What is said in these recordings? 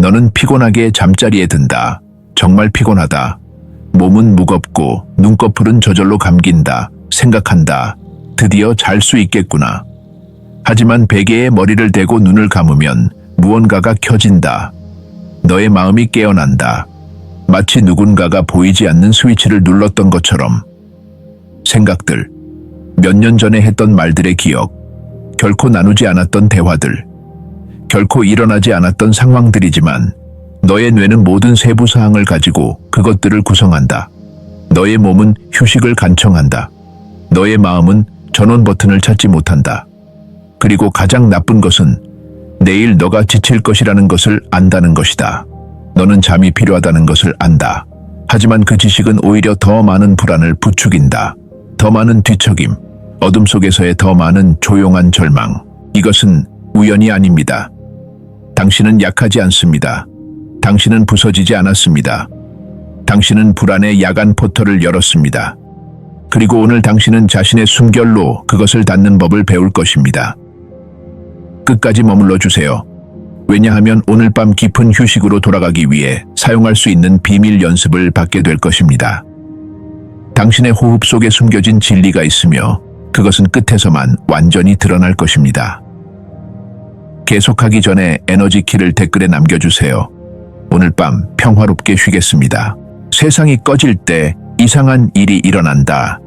너는 피곤하게 잠자리에 든다. 정말 피곤하다. 몸은 무겁고 눈꺼풀은 저절로 감긴다. 생각한다. 드디어 잘 수 있겠구나. 하지만 베개에 머리를 대고 눈을 감으면 무언가가 켜진다. 너의 마음이 깨어난다. 마치 누군가가 보이지 않는 스위치를 눌렀던 것처럼. 생각들, 몇 년 전에 했던 말들의 기억, 결코 나누지 않았던 대화들, 결코 일어나지 않았던 상황들이지만 너의 뇌는 모든 세부 사항을 가지고 그것들을 구성한다. 너의 몸은 휴식을 간청한다. 너의 마음은 전원 버튼을 찾지 못한다. 그리고 가장 나쁜 것은 내일 너가 지칠 것이라는 것을 안다는 것이다. 너는 잠이 필요하다는 것을 안다. 하지만 그 지식은 오히려 더 많은 불안을 부추긴다. 더 많은 뒤척임, 어둠 속에서의 더 많은 조용한 절망. 이것은 우연이 아닙니다. 당신은 약하지 않습니다. 당신은 부서지지 않았습니다. 당신은 불안의 야간 포털을 열었습니다. 그리고 오늘 당신은 자신의 숨결로 그것을 닫는 법을 배울 것입니다. 끝까지 머물러 주세요. 왜냐하면 오늘 밤 깊은 휴식으로 돌아가기 위해 사용할 수 있는 비밀 연습을 받게 될 것입니다. 당신의 호흡 속에 숨겨진 진리가 있으며 그것은 끝에서만 완전히 드러날 것입니다. 계속하기 전에 에너지 키를 댓글에 남겨주세요. 오늘 밤 평화롭게 쉬겠습니다. 세상이 꺼질 때 이상한 일이 일어난다.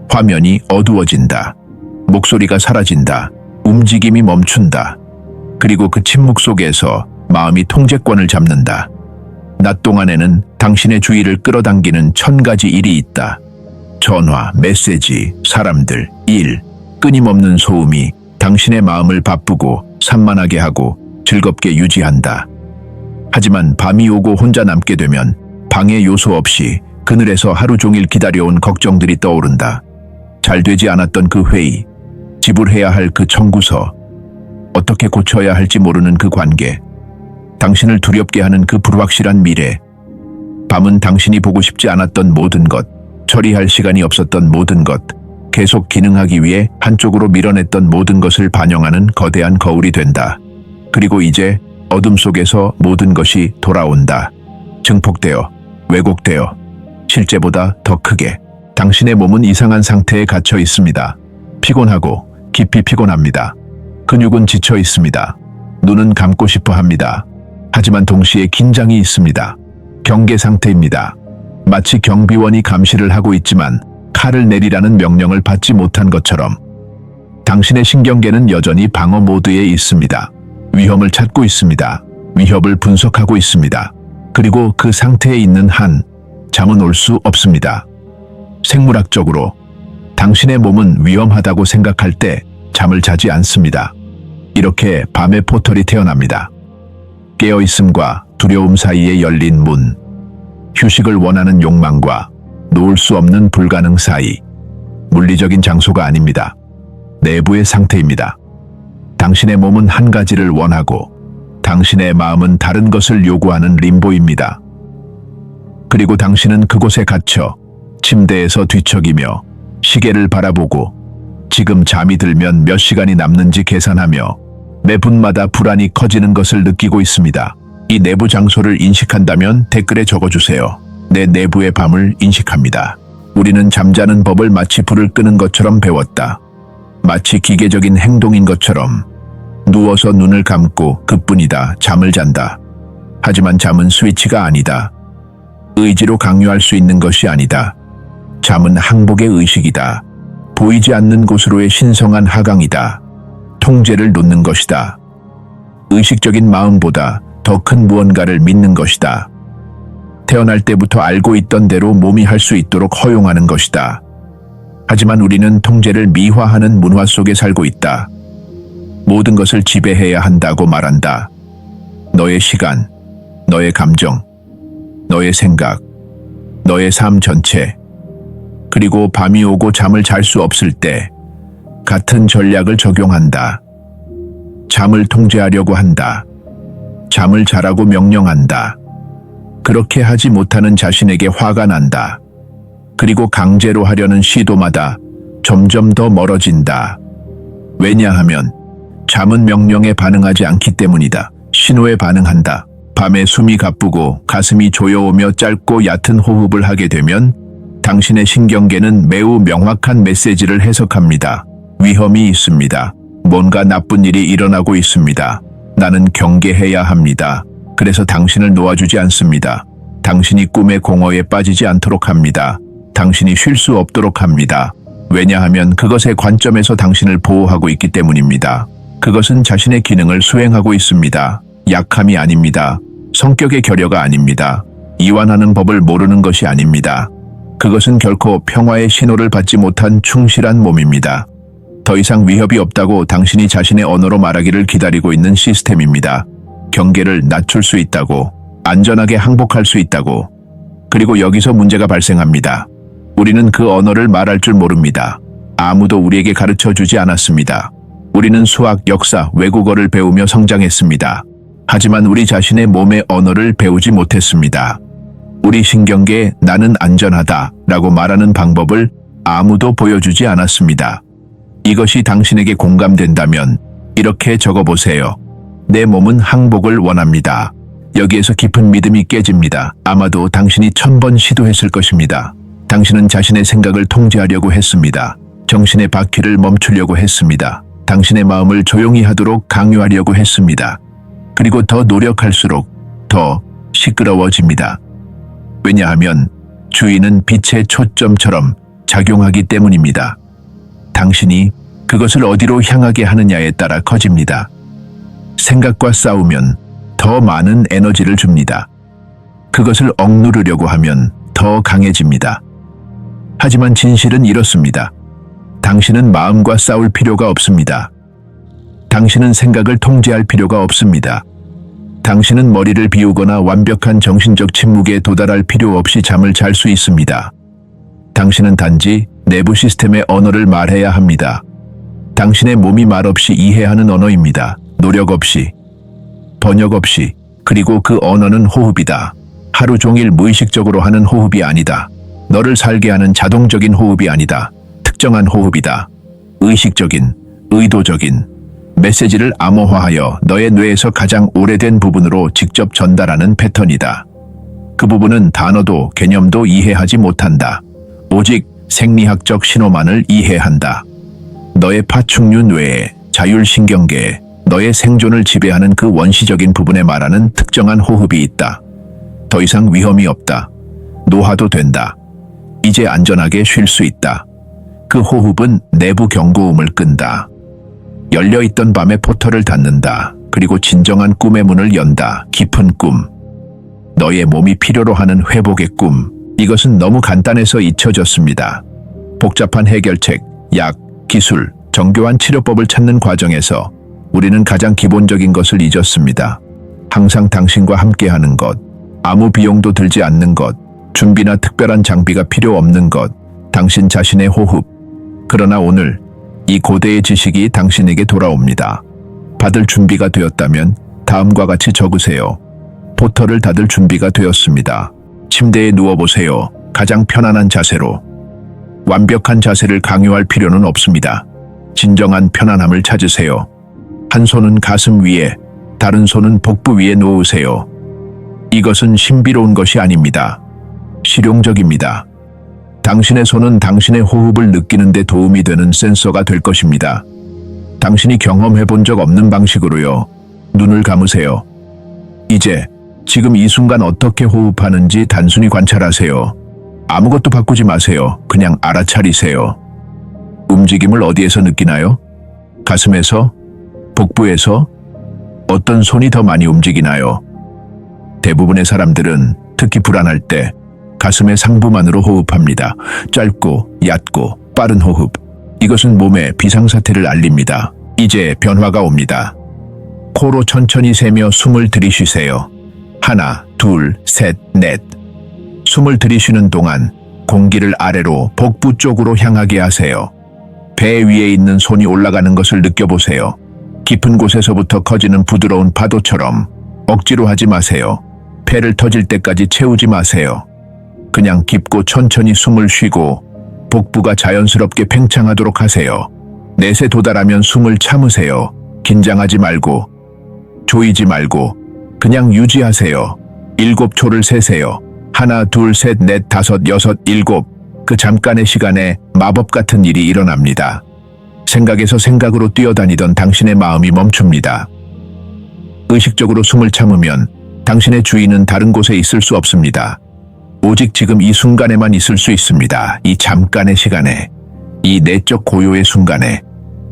화면이 어두워진다. 목소리가 사라진다. 움직임이 멈춘다. 그리고 그 침묵 속에서 마음이 통제권을 잡는다. 낮 동안에는 당신의 주의를 끌어당기는 1000가지 일이 있다. 전화, 메시지, 사람들, 일, 끊임없는 소음이 당신의 마음을 바쁘고 산만하게 하고 즐겁게 유지한다. 하지만 밤이 오고 혼자 남게 되면 방해 요소 없이 그늘에서 하루 종일 기다려온 걱정들이 떠오른다. 잘 되지 않았던 그 회의, 지불해야 할 그 청구서, 어떻게 고쳐야 할지 모르는 그 관계, 당신을 두렵게 하는 그 불확실한 미래. 밤은 당신이 보고 싶지 않았던 모든 것, 처리할 시간이 없었던 모든 것, 계속 기능하기 위해 한쪽으로 밀어냈던 모든 것을 반영하는 거대한 거울이 된다. 그리고 이제 어둠 속에서 모든 것이 돌아온다. 증폭되어, 왜곡되어, 실제보다 더 크게. 당신의 몸은 이상한 상태에 갇혀 있습니다. 피곤하고 깊이 피곤합니다. 근육은 지쳐 있습니다. 눈은 감고 싶어 합니다. 하지만 동시에 긴장이 있습니다. 경계 상태입니다. 마치 경비원이 감시를 하고 있지만 칼을 내리라는 명령을 받지 못한 것처럼 당신의 신경계는 여전히 방어 모드에 있습니다. 위험을 찾고 있습니다. 위협을 분석하고 있습니다. 그리고 그 상태에 있는 한, 잠은 올 수 없습니다. 생물학적으로 당신의 몸은 위험하다고 생각할 때 잠을 자지 않습니다. 이렇게 밤의 포털이 태어납니다. 깨어있음과 두려움 사이에 열린 문, 휴식을 원하는 욕망과 놓을 수 없는 불가능 사이. 물리적인 장소가 아닙니다. 내부의 상태입니다. 당신의 몸은 한 가지를 원하고 당신의 마음은 다른 것을 요구하는 림보입니다. 그리고 당신은 그곳에 갇혀 침대에서 뒤척이며 시계를 바라보고 지금 잠이 들면 몇 시간이 남는지 계산하며 매 분마다 불안이 커지는 것을 느끼고 있습니다. 이 내부 장소를 인식한다면 댓글에 적어주세요. 내 내부의 밤을 인식합니다. 우리는 잠자는 법을 마치 불을 끄는 것처럼 배웠다. 마치 기계적인 행동인 것처럼 누워서 눈을 감고 그뿐이다. 잠을 잔다. 하지만 잠은 스위치가 아니다. 의지로 강요할 수 있는 것이 아니다. 잠은 항복의 의식이다. 보이지 않는 곳으로의 신성한 하강이다. 통제를 놓는 것이다. 의식적인 마음보다 더 큰 무언가를 믿는 것이다. 태어날 때부터 알고 있던 대로 몸이 할 수 있도록 허용하는 것이다. 하지만 우리는 통제를 미화하는 문화 속에 살고 있다. 모든 것을 지배해야 한다고 말한다. 너의 시간, 너의 감정, 너의 생각, 너의 삶 전체. 그리고 밤이 오고 잠을 잘 수 없을 때 같은 전략을 적용한다. 잠을 통제하려고 한다. 잠을 자라고 명령한다. 그렇게 하지 못하는 자신에게 화가 난다. 그리고 강제로 하려는 시도마다 점점 더 멀어진다. 왜냐하면 잠은 명령에 반응하지 않기 때문이다. 신호에 반응한다. 밤에 숨이 가쁘고 가슴이 조여오며 짧고 얕은 호흡을 하게 되면 당신의 신경계는 매우 명확한 메시지를 해석합니다. 위험이 있습니다. 뭔가 나쁜 일이 일어나고 있습니다. 나는 경계해야 합니다. 그래서 당신을 놓아주지 않습니다. 당신이 꿈의 공허에 빠지지 않도록 합니다. 당신이 쉴 수 없도록 합니다. 왜냐하면 그것의 관점에서 당신을 보호하고 있기 때문입니다. 그것은 자신의 기능을 수행하고 있습니다. 약함이 아닙니다. 성격의 결여가 아닙니다. 이완하는 법을 모르는 것이 아닙니다. 그것은 결코 평화의 신호를 받지 못한 충실한 몸입니다. 더 이상 위협이 없다고 당신이 자신의 언어로 말하기를 기다리고 있는 시스템입니다. 경계를 낮출 수 있다고, 안전하게 항복할 수 있다고. 그리고 여기서 문제가 발생합니다. 우리는 그 언어를 말할 줄 모릅니다. 아무도 우리에게 가르쳐 주지 않았습니다. 우리는 수학, 역사, 외국어를 배우며 성장했습니다. 하지만 우리 자신의 몸의 언어를 배우지 못했습니다. 우리 신경계에 나는 안전하다 라고 말하는 방법을 아무도 보여주지 않았습니다. 이것이 당신에게 공감된다면 이렇게 적어보세요. 내 몸은 항복을 원합니다. 여기에서 깊은 믿음이 깨집니다. 아마도 당신이 1000번 시도했을 것입니다. 당신은 자신의 생각을 통제하려고 했습니다. 정신의 바퀴를 멈추려고 했습니다. 당신의 마음을 조용히 하도록 강요하려고 했습니다. 그리고 더 노력할수록 더 시끄러워집니다. 왜냐하면 주인은 빛의 초점처럼 작용하기 때문입니다. 당신이 그것을 어디로 향하게 하느냐에 따라 커집니다. 생각과 싸우면 더 많은 에너지를 줍니다. 그것을 억누르려고 하면 더 강해집니다. 하지만 진실은 이렇습니다. 당신은 마음과 싸울 필요가 없습니다. 당신은 생각을 통제할 필요가 없습니다. 당신은 머리를 비우거나 완벽한 정신적 침묵에 도달할 필요 없이 잠을 잘 수 있습니다. 당신은 단지 내부 시스템의 언어를 말해야 합니다. 당신의 몸이 말없이 이해하는 언어입니다. 노력 없이, 번역 없이, 그리고 그 언어는 호흡이다. 하루 종일 무의식적으로 하는 호흡이 아니다. 너를 살게 하는 자동적인 호흡이 아니다. 특정한 호흡이다. 의식적인, 의도적인, 메시지를 암호화하여 너의 뇌에서 가장 오래된 부분으로 직접 전달하는 패턴이다. 그 부분은 단어도 개념도 이해하지 못한다. 오직 생리학적 신호만을 이해한다. 너의 파충류 뇌에, 자율신경계에, 너의 생존을 지배하는 그 원시적인 부분에 말하는 특정한 호흡이 있다. 더 이상 위험이 없다. 노화도 된다. 이제 안전하게 쉴 수 있다. 그 호흡은 내부 경고음을 끈다. 열려있던 밤의 포털을 닫는다. 그리고 진정한 꿈의 문을 연다. 깊은 꿈. 너의 몸이 필요로 하는 회복의 꿈. 이것은 너무 간단해서 잊혀졌습니다. 복잡한 해결책, 약, 기술, 정교한 치료법을 찾는 과정에서 우리는 가장 기본적인 것을 잊었습니다. 항상 당신과 함께하는 것, 아무 비용도 들지 않는 것, 준비나 특별한 장비가 필요 없는 것, 당신 자신의 호흡. 그러나 오늘 이 고대의 지식이 당신에게 돌아옵니다. 받을 준비가 되었다면 다음과 같이 적으세요. 포털을 닫을 준비가 되었습니다. 침대에 누워보세요. 가장 편안한 자세로. 완벽한 자세를 강요할 필요는 없습니다. 진정한 편안함을 찾으세요. 한 손은 가슴 위에, 다른 손은 복부 위에 놓으세요. 이것은 신비로운 것이 아닙니다. 실용적입니다. 당신의 손은 당신의 호흡을 느끼는 데 도움이 되는 센서가 될 것입니다. 당신이 경험해 본 적 없는 방식으로요. 눈을 감으세요. 이제, 지금 이 순간 어떻게 호흡하는지 단순히 관찰하세요. 아무것도 바꾸지 마세요. 그냥 알아차리세요. 움직임을 어디에서 느끼나요? 가슴에서? 복부에서? 어떤 손이 더 많이 움직이나요? 대부분의 사람들은 특히 불안할 때 가슴의 상부만으로 호흡합니다. 짧고 얕고 빠른 호흡. 이것은 몸의 비상사태를 알립니다. 이제 변화가 옵니다. 코로 천천히 세며 숨을 들이쉬세요. 하나, 둘, 셋, 넷. 숨을 들이쉬는 동안 공기를 아래로 복부 쪽으로 향하게 하세요. 배 위에 있는 손이 올라가는 것을 느껴보세요. 깊은 곳에서부터 커지는 부드러운 파도처럼. 억지로 하지 마세요. 배를 터질 때까지 채우지 마세요. 그냥 깊고 천천히 숨을 쉬고 복부가 자연스럽게 팽창하도록 하세요. 넷에 도달하면 숨을 참으세요. 긴장하지 말고, 조이지 말고, 그냥 유지하세요. 7초를 세세요. 하나, 둘, 셋, 넷, 다섯, 여섯, 일곱. 그 잠깐의 시간에 마법 같은 일이 일어납니다. 생각에서 생각으로 뛰어다니던 당신의 마음이 멈춥니다. 의식적으로 숨을 참으면 당신의 주인은 다른 곳에 있을 수 없습니다. 오직 지금 이 순간에만 있을 수 있습니다. 이 잠깐의 시간에, 이 내적 고요의 순간에,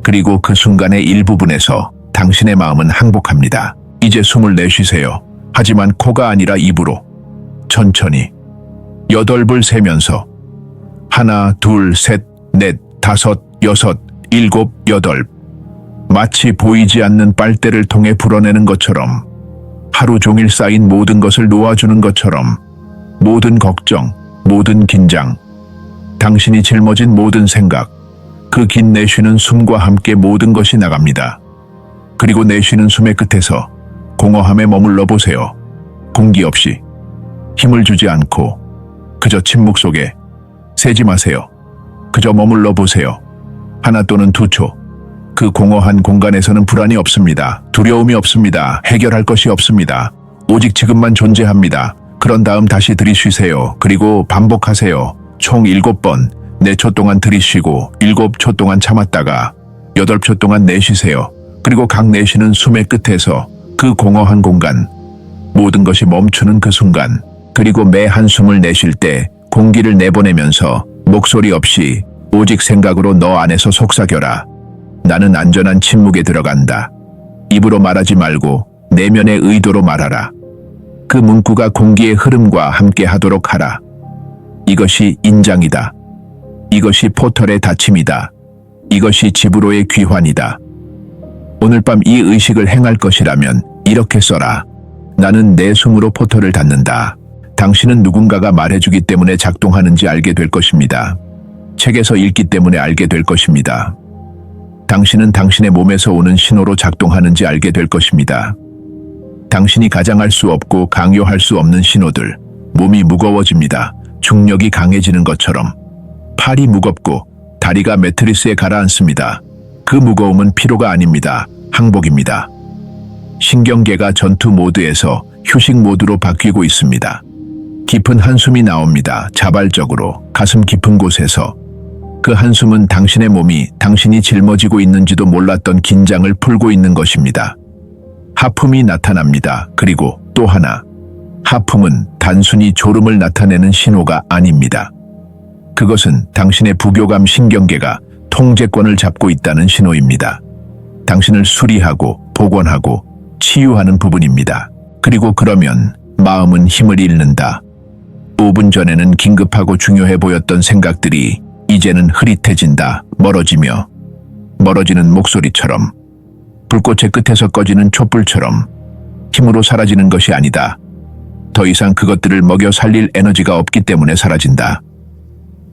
그리고 그 순간의 일부분에서 당신의 마음은 항복합니다. 이제 숨을 내쉬세요. 하지만 코가 아니라 입으로. 천천히. 8을 세면서 하나, 둘, 셋, 넷, 다섯, 여섯, 일곱, 여덟. 마치 보이지 않는 빨대를 통해 불어내는 것처럼, 하루 종일 쌓인 모든 것을 놓아주는 것처럼, 모든 걱정, 모든 긴장, 당신이 짊어진 모든 생각, 그 긴 내쉬는 숨과 함께 모든 것이 나갑니다. 그리고 내쉬는 숨의 끝에서 공허함에 머물러 보세요. 공기 없이, 힘을 주지 않고, 그저 침묵 속에. 세지 마세요. 그저 머물러 보세요. 하나 또는 2초. 그 공허한 공간에서는 불안이 없습니다. 두려움이 없습니다. 해결할 것이 없습니다. 오직 지금만 존재합니다. 그런 다음 다시 들이쉬세요. 그리고 반복하세요. 총 7번. 4초 동안 들이쉬고 7초 동안 참았다가 8초 동안 내쉬세요. 그리고 각 내쉬는 숨의 끝에서 그 공허한 공간, 모든 것이 멈추는 그 순간, 그리고 매 한숨을 내쉴 때 공기를 내보내면서 목소리 없이 오직 생각으로 너 안에서 속삭여라. 나는 안전한 침묵에 들어간다. 입으로 말하지 말고 내면의 의도로 말하라. 그 문구가 공기의 흐름과 함께 하도록 하라. 이것이 인장이다. 이것이 포털의 닫힘이다. 이것이 집으로의 귀환이다. 오늘 밤 이 의식을 행할 것이라면 이렇게 써라. 나는 내 숨으로 포털을 닫는다. 당신은 누군가가 말해주기 때문에 작동하는지 알게 될 것입니다. 책에서 읽기 때문에 알게 될 것입니다. 당신은 당신의 몸에서 오는 신호로 작동하는지 알게 될 것입니다. 당신이 가장할 수 없고 강요할 수 없는 신호들. 몸이 무거워집니다. 중력이 강해지는 것처럼. 팔이 무겁고 다리가 매트리스에 가라앉습니다. 그 무거움은 피로가 아닙니다. 항복입니다. 신경계가 전투 모드에서 휴식 모드로 바뀌고 있습니다. 깊은 한숨이 나옵니다. 자발적으로 가슴 깊은 곳에서. 그 한숨은 당신의 몸이 당신이 짊어지고 있는지도 몰랐던 긴장을 풀고 있는 것입니다. 하품이 나타납니다. 그리고 또 하나. 하품은 단순히 졸음을 나타내는 신호가 아닙니다. 그것은 당신의 부교감 신경계가 통제권을 잡고 있다는 신호입니다. 당신을 수리하고 복원하고 치유하는 부분입니다. 그리고 그러면 마음은 힘을 잃는다. 5분 전에는 긴급하고 중요해 보였던 생각들이 이제는 흐릿해진다. 멀어지는 목소리처럼, 불꽃의 끝에서 꺼지는 촛불처럼 힘으로 사라지는 것이 아니다. 더 이상 그것들을 먹여 살릴 에너지가 없기 때문에 사라진다.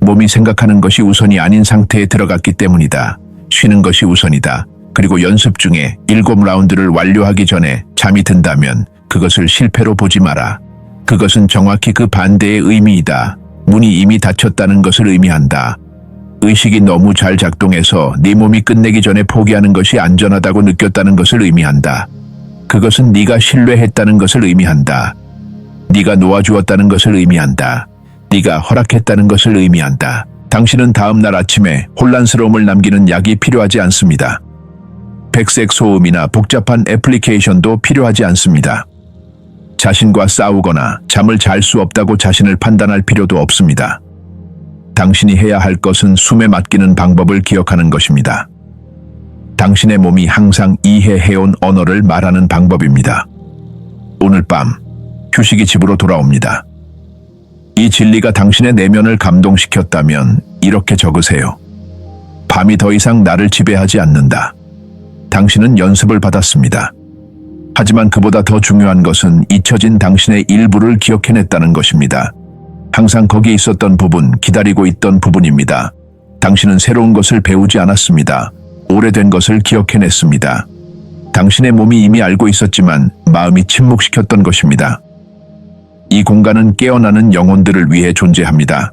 몸이 생각하는 것이 우선이 아닌 상태에 들어갔기 때문이다. 쉬는 것이 우선이다. 그리고 연습 중에 7라운드를 완료하기 전에 잠이 든다면 그것을 실패로 보지 마라. 그것은 정확히 그 반대의 의미이다. 문이 이미 닫혔다는 것을 의미한다. 의식이 너무 잘 작동해서 네 몸이 끝내기 전에 포기하는 것이 안전하다고 느꼈다는 것을 의미한다. 그것은 네가 신뢰했다는 것을 의미한다. 네가 놓아주었다는 것을 의미한다. 네가 허락했다는 것을 의미한다. 당신은 다음 날 아침에 혼란스러움을 남기는 약이 필요하지 않습니다. 백색 소음이나 복잡한 애플리케이션도 필요하지 않습니다. 자신과 싸우거나 잠을 잘 수 없다고 자신을 판단할 필요도 없습니다. 당신이 해야 할 것은 숨에 맡기는 방법을 기억하는 것입니다. 당신의 몸이 항상 이해해온 언어를 말하는 방법입니다. 오늘 밤 휴식이 집으로 돌아옵니다. 이 진리가 당신의 내면을 감동시켰다면 이렇게 적으세요. 밤이 더 이상 나를 지배하지 않는다. 당신은 연습을 받았습니다. 하지만 그보다 더 중요한 것은 잊혀진 당신의 일부를 기억해냈다는 것입니다. 항상 거기 있었던 부분, 기다리고 있던 부분입니다. 당신은 새로운 것을 배우지 않았습니다. 오래된 것을 기억해냈습니다. 당신의 몸이 이미 알고 있었지만 마음이 침묵시켰던 것입니다. 이 공간은 깨어나는 영혼들을 위해 존재합니다.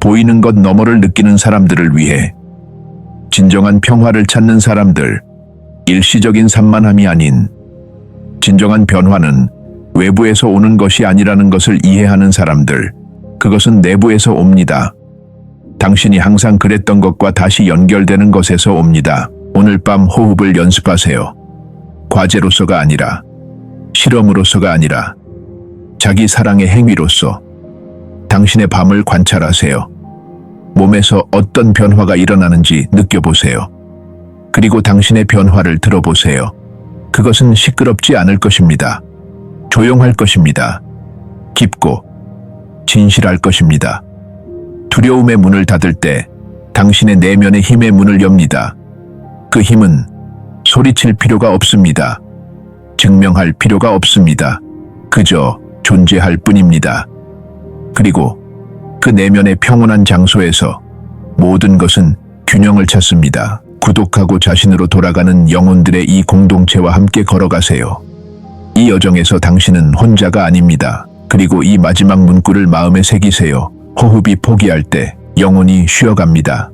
보이는 것 너머를 느끼는 사람들을 위해. 진정한 평화를 찾는 사람들, 일시적인 산만함이 아닌 진정한 변화는 외부에서 오는 것이 아니라는 것을 이해하는 사람들, 그것은 내부에서 옵니다. 당신이 항상 그랬던 것과 다시 연결되는 것에서 옵니다. 오늘 밤 호흡을 연습하세요. 과제로서가 아니라, 실험으로서가 아니라, 자기 사랑의 행위로서 당신의 밤을 관찰하세요. 몸에서 어떤 변화가 일어나는지 느껴보세요. 그리고 당신의 변화를 들어보세요. 그것은 시끄럽지 않을 것입니다. 조용할 것입니다. 깊고 진실할 것입니다. 두려움의 문을 닫을 때 당신의 내면의 힘의 문을 엽니다. 그 힘은 소리칠 필요가 없습니다. 증명할 필요가 없습니다. 그저 존재할 뿐입니다. 그리고 그 내면의 평온한 장소에서 모든 것은 균형을 찾습니다. 구독하고 자신으로 돌아가는 영혼들의 이 공동체와 함께 걸어가세요. 이 여정에서 당신은 혼자가 아닙니다. 그리고 이 마지막 문구를 마음에 새기세요. 호흡이 포기할 때 영혼이 쉬어갑니다.